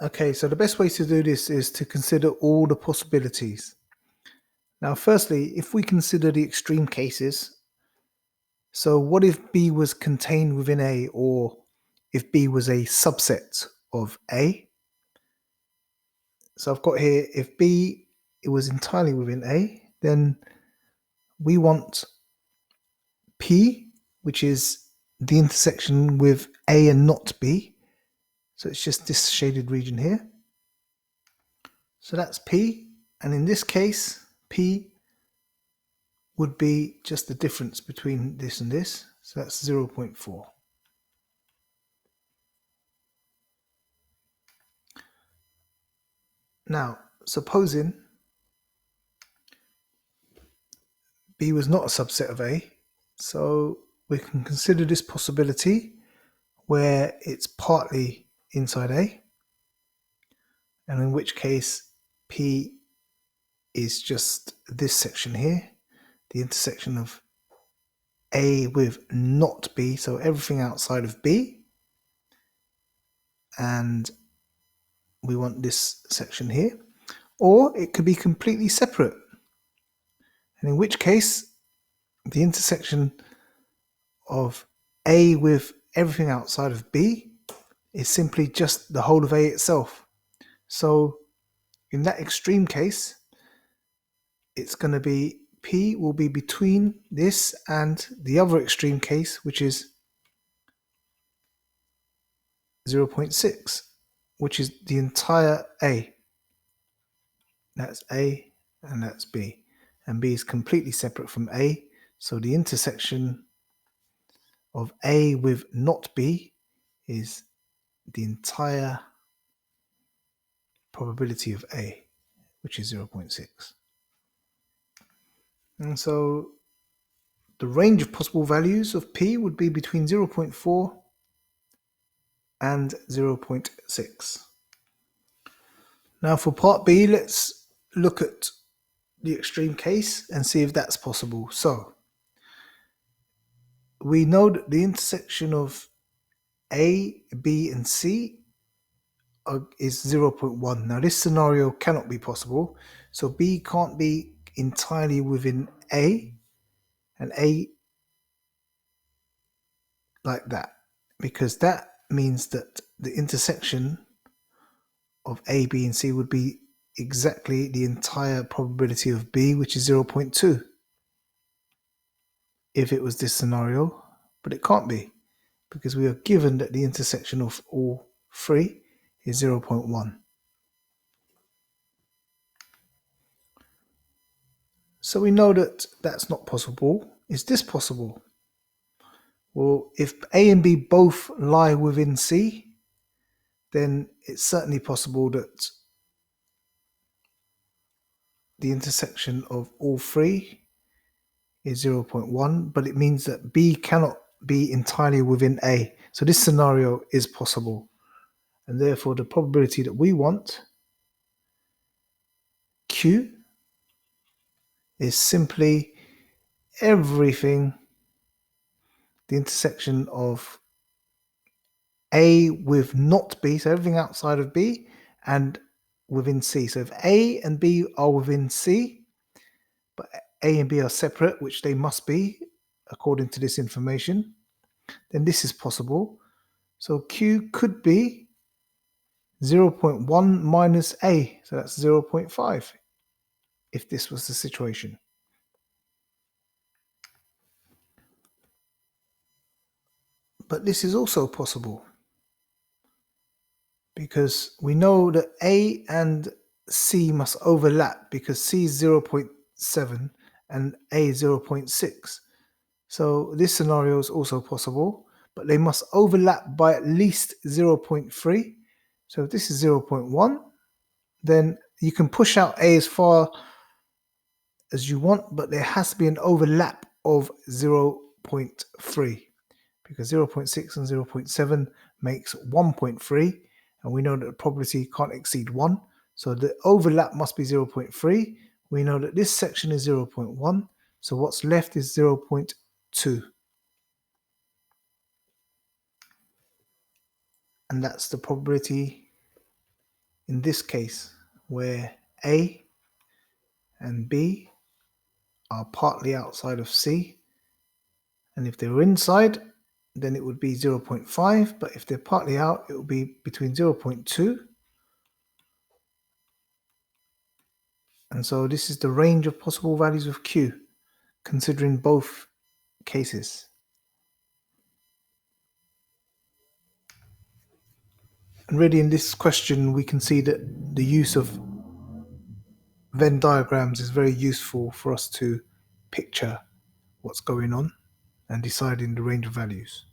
Okay, so the best way to do this is to consider all the possibilities. Now, firstly, if we consider the extreme cases, so what if B was contained within A, or if B was a subset of A? So I've got here, if B it was entirely within A, then we want P, which is the intersection with A and not B. So it's just this shaded region here. So that's P, and in this case, P would be just the difference between this and this. So that's 0.4. Now, supposing B was not a subset of A, so we can consider this possibility where it's partly inside A, and in which case P is just this section here, the intersection of A with not B, so everything outside of B, and we want this section here. Or it could be completely separate, and in which case the intersection of A with everything outside of B is simply just the whole of A itself. So in that extreme case, it's going to be P will be between this and the other extreme case, which is 0.6, which is the entire A. That's A and that's B. And B is completely separate from A. So the intersection of A with not B is the entire probability of A, which is 0.6. And so the range of possible values of P would be between 0.4 and 0.6. Now for part B, let's look at the extreme case and see if that's possible. So we know that the intersection of A, B, and C is 0.1. Now this scenario cannot be possible. So B can't be entirely within A, and A like that, because that means that the intersection of A, B, and C would be exactly the entire probability of B, which is 0.2, if it was this scenario. But it can't be, because we are given that the intersection of all three is 0.1. So we know that that's not possible. Is this possible? Well, if A and B both lie within C, then it's certainly possible that the intersection of all three is 0.1, but it means that B cannot be entirely within A. So this scenario is possible. And therefore the probability that we want, Q, is simply everything, the intersection of A with not B, so everything outside of B, and within C. So if A and B are within C, but A and B are separate, which they must be according to this information, then this is possible. So Q could be 0.1 minus A, so that's 0.5, if this was the situation. But this is also possible, because we know that A and C must overlap, because C is 0.7 and A is 0.6. So this scenario is also possible, but they must overlap by at least 0.3. So if this is 0.1, then you can push out A as far as you want, but there has to be an overlap of 0.3, because 0.6 and 0.7 makes 1.3, and we know that the probability can't exceed 1. So the overlap must be 0.3. We know that this section is 0.1, so what's left is 0.2. And that's the probability in this case where A and B are partly outside of C, and if they were inside, then it would be 0.5, but if they're partly out, it will be between 0.2. And so this is the range of possible values of Q, considering both cases. And really in this question, we can see that the use of Venn diagrams is very useful for us to picture what's going on and deciding the range of values.